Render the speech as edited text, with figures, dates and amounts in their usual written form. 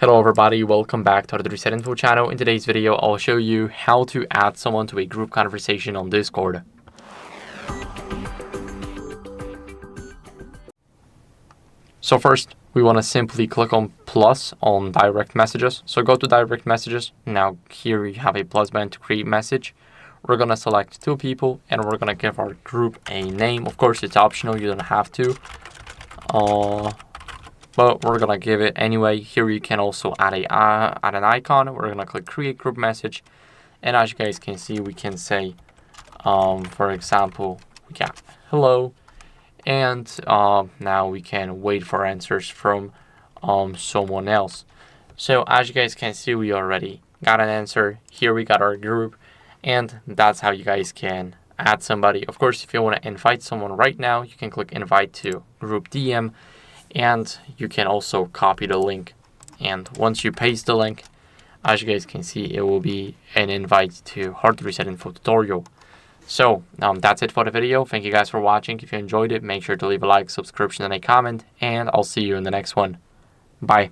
Hello everybody, welcome back to the HardReset.Info channel. In today's video, I'll show you how to add someone to a group conversation on Discord. So first, we want to simply click on plus on direct messages. So go to direct messages. Now here you have a plus button to create message. We're going to select two people and we're going to give our group a name. Of course, it's optional, you don't have to. But we're gonna give it anyway. Here you can also add an icon. We're gonna click create group message, and as you guys can see, we can say, for example, we got hello, and now we can wait for answers from someone else. So as you guys can see, we already got an answer. Here we got our group, and that's how you guys can add somebody. Of course, if you want to invite someone right now, you can click invite to group DM. And you can also copy the link, and once you paste the link, as you guys can see, it will be an invite to HardReset.Info tutorial. So that's it for the video. Thank you guys for watching. If you enjoyed it, make sure to leave a like, subscription, and a comment, and I'll see you in the next one. Bye.